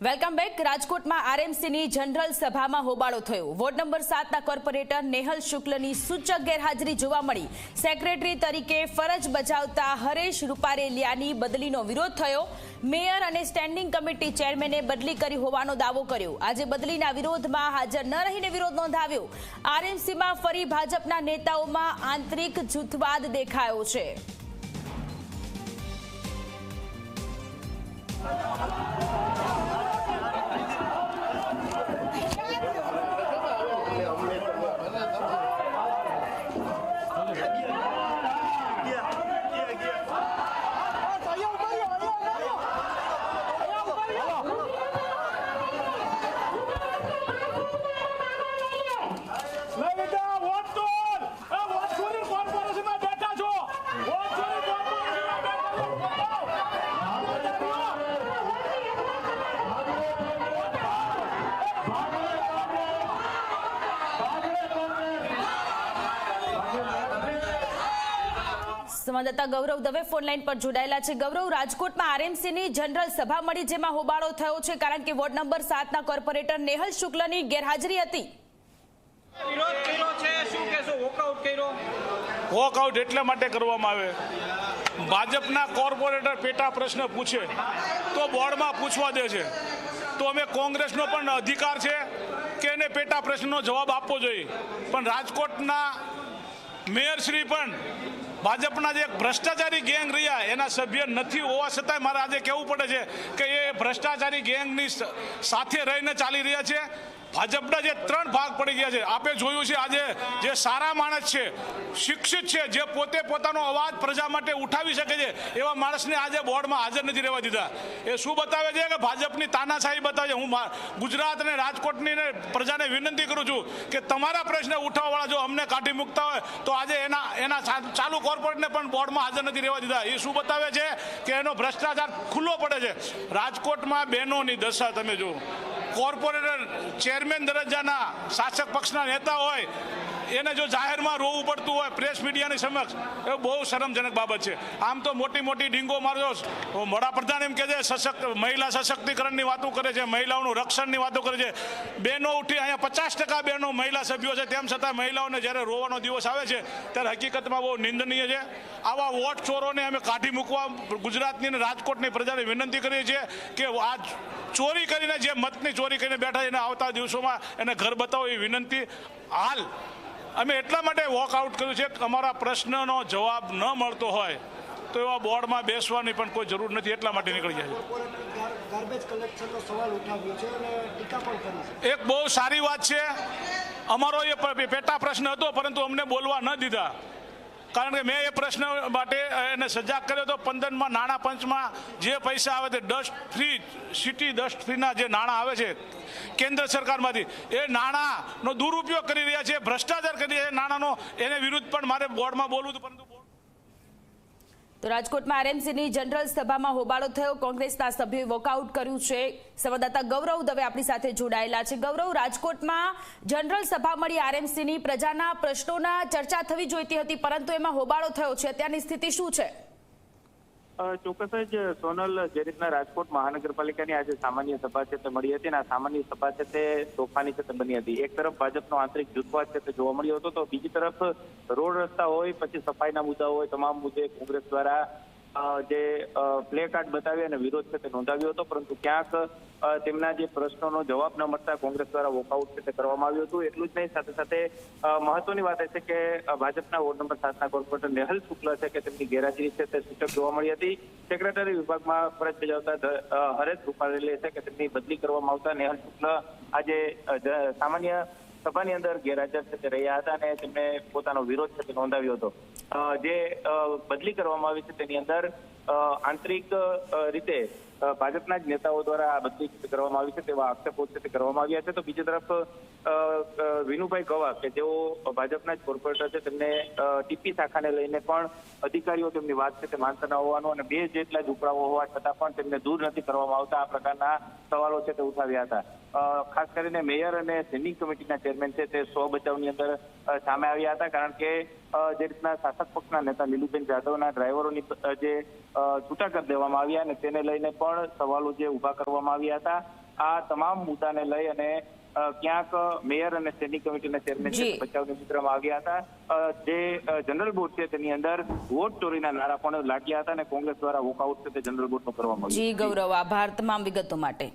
Welcome back. રાજકોટમાં આરએમસીની general સભામાં હોબાળો થયો। વોર્ડ નંબર 7ના કોર્પોરેટર નેહલ શુક્લની સૂચક ગેરહાજરી જોવા મળી। સેક્રેટરી તરીકે ફરજ બજાવતા હરેશ રૂપારેલિયાની બદલીનો વિરોધ થયો। મેયર અને સ્ટેન્ડિંગ કમિટી ચેરમેને બદલી કરી હોવાનો દાવો કર્યો। આજે બદલીના વિરોધમાં હાજર ન રહીને વિરોધ નોંધાવ્યો। આરએમસીમાં ફરી ભાજપના નેતાઓમાં આંતરિક જૂથવાદ દેખાયો છે। સંવાદદાતા ગૌરવ દવે ફોન લાઈન પર જોડાયેલા છે। ગૌરવ, રાજકોટમાં આરએમસીની જનરલ સભા મળી જેમાં હોબાળો થયો છે કારણ કે વોર્ડ નંબર 7ના કોર્પોરેટર નેહલ શુક્લની ગેરહાજરી હતી। વિરોધ કર્યો છે, શું કહેશો? વોકઆઉટ કર્યો? વોકઆઉટ એટલા માટે કરવામાં આવે, ભાજપના કોર્પોરેટર પેટા પ્રશ્ન પૂછે તો બોર્ડમાં પૂછવા દે છે, તો અમે કોંગ્રેસનો પણ અધિકાર છે કે એને પેટા પ્રશ્નનો જવાબ આપવો જોઈએ। પણ રાજકોટના મેયરશ્રી પણ ભાજપના જે ભ્રષ્ટાચારી ગેંગ રહ્યા એના સભ્ય નથી હોવા છતાંય મારે આજે કહેવું પડે છે કે એ ભ્રષ્ટાચારી ગેંગની સાથે રહીને ચાલી રહ્યા છે। ભાજપના જે 3 ભાગ પડી ગયા છે, આપે જોયું છે આજે જે સારા માણસ છે, શિક્ષિત છે, જે પોતે પોતાનો અવાજ પ્રજા માટે ઉઠાવી શકે છે, એવા માણસને આજે બોર્ડમાં હાજર નથી રહેવા દીધા। એ શું બતાવે છે કે ભાજપની તાનાશાહી બતાવે છે। હું ગુજરાત અને રાજકોટની પ્રજાને વિનંતી કરું છું કે તમારા પ્રશ્ન ઉઠાવવાવાળા જો અમને કાઢી મૂકતા હોય તો આજે એના ચાલુ કોર્પોરેટને પણ બોર્ડમાં હાજર નથી રહેવા દીધા। એ શું બતાવે છે કે એનો ભ્રષ્ટાચાર ખુલ્લો પડે છે। રાજકોટમાં બહેનોની દશા તમે જુઓ, કોર્પોરેટર ચેરમેન દરજ્જાના શાસક પક્ષના નેતા હોય એને જો જાહેરમાં રોવું પડતું હોય પ્રેસ મીડિયાની સમક્ષ, એ બહુ શરમજનક બાબત છે। આમ તો મોટી મોટી ડીંગો મારજો, વડાપ્રધાન એમ કહે છે મહિલા સશક્તિકરણની વાતો કરે છે, મહિલાઓનું રક્ષણની વાતો કરે છે, બહેનો ઉઠી અહીંયા 50% બહેનો મહિલા સભ્યો છે, તેમ છતાં મહિલાઓને જ્યારે રોવાનો દિવસ આવે છે ત્યારે હકીકતમાં બહુ નિંદનીય છે। આવા વોટ ચોરોને અમે કાઢી મૂકવા ગુજરાતની અને રાજકોટની પ્રજાને વિનંતી કરીએ છીએ કે આ ચોરી કરીને, જે મતની ચોરી કરીને બેઠા છે એને આવતા દિવસોમાં એને ઘર બતાવો એ વિનંતી। હાલ અમે એટલા માટે વોકઆઉટ કર્યું છે કે અમારા પ્રશ્નનો જવાબ ન મળતો હોય તો એવા બોર્ડમાં બેસવાની પણ કોઈ જરૂર નથી, એટલા માટે નીકળી જાય છે। એક બહુ સારી વાત છે, અમારો એ પેટા પ્રશ્ન હતો પરંતુ અમને બોલવા ન દીધા, કારણ કે મેં એ પ્રશ્ન માટે એને સજાગ કર્યો હતો। 15માં નાણાં પંચમાં જે પૈસા આવે તે ડસ્ટ ફ્રી, સિટી ડસ્ટ ફ્રીના જે નાણાં આવે છે કેન્દ્ર સરકારમાંથી, એ નાણાંનો દુરુપયોગ કરી રહ્યા છે, ભ્રષ્ટાચાર કરી રહ્યા છે નાણાંનો, એને વિરુદ્ધ પણ મારે બોર્ડમાં બોલવું હતું પરંતુ તો રાજકોટમાં આરએમસીની જનરલ સભામાં હોબાળો થયો। કોંગ્રેસના સભ્યોએ વોકઆઉટ કર્યું છે। સંવાદદાતા ગૌરવ દવે આપણી સાથે જોડાયેલા છે। ગૌરવ, રાજકોટમાં જનરલ સભા મળી આરએમસીની, પ્રજાના પ્રશ્નોના ચર્ચા થવી જોઈતી હતી પરંતુ એમાં હોબાળો થયો છે, અત્યારની સ્થિતિ શું છે? ચોક્કસ જ સોનલ, જે રીતના રાજકોટ મહાનગરપાલિકાની આજે સામાન્ય સભા છે તે મળી હતી અને આ સામાન્ય સભા છે તે તોફાની છે તે બની હતી। એક તરફ ભાજપનો આંતરિક જૂથવાદ છે તે જોવા મળ્યો હતો, તો બીજી તરફ રોડ રસ્તા હોય, પછી સફાઈના મુદ્દા હોય, તમામ મુદ્દે કોંગ્રેસ દ્વારા જે પ્લે કાર્ડ બતાવી અને વિરોધ છે તે નોંધાવ્યો હતો, પરંતુ ક્યાંક તેમના જે પ્રશ્નોનો જવાબ ન મળતા કોંગ્રેસ દ્વારા વોકઆઉટ છે તે કરવામાં આવ્યું હતું। એટલું જ નહીં, સાથે સાથે મહત્વની વાત એ છે કે ભાજપના વોર્ડ નંબર 7ના કોર્પોરેટર નેહલ શુક્લ છે કે તેમની ગેરહાજરી છે તે સૂચક જોવા મળી હતી। સેક્રેટરી વિભાગમાં ફરજ બજાવતા હરેશ રૂપારેલિયા છે કે તેમની બદલી કરવામાં આવતા નેહલ શુક્લ આજે સામાન્ય સભાની અંદર ગેરહાજર છે તે રહ્યા હતા અને તેમને પોતાનો વિરોધ છે તે નોંધાવ્યો હતો। જે બદલી કરવામાં આવી છે તેની અંદર આંતરિક રીતે ભાજપના જ નેતાઓ દ્વારા આ બદલી કરવામાં આવી છે તેવા આક્ષેપો છે તે કરવામાં આવ્યા છે। તો બીજી તરફ વિનુભાઈ ગવા કે જેઓ ભાજપના જ કોર્પોરેટર છે, તેમને ટીપી શાખાને લઈને પણ અધિકારીઓ તેમની વાત છે તે માનતા ન હોવાનું અને 2 જેટલા જ ઉપરાઓ હોવા છતાં પણ તેમને દૂર નથી કરવામાં આવતા, આ પ્રકારના સવાલો છે તે ઉઠાવ્યા હતા। ખાસ કરીને મેયર અને સ્ટેન્ડિંગ કમિટીના ચેરમેન છે તે સ્વ બચાવની અંદર સામે આવ્યા હતા, કારણ કે જે રીતના શાસક પક્ષના નેતા લીલુબેન જાદવના ડ્રાઈવરોની જે છૂટા કરી દેવામાં આવ્યા અને તેને લઈને પણ સવાલો જે ઉભા કરવામાં આવ્યા હતા। આ તમામ મુદ્દાને લઈ અને ક્યાંક મેયર અને સ્ટેન્ડિંગ કમિટીના ચેરમેન બચાવની મુદ્રામાં આવ્યા હતા. જે જનરલ બોર્ડ છે તેની અંદર વોટ ચોરીના નારા પણ લાગ્યા હતા અને કોંગ્રેસ દ્વારા વોકઆઉટ છે તે જનરલ બોર્ડનું કરવામાં આવ્યું. જી ગૌરવ, આભાર તમામ વિગતો માટે.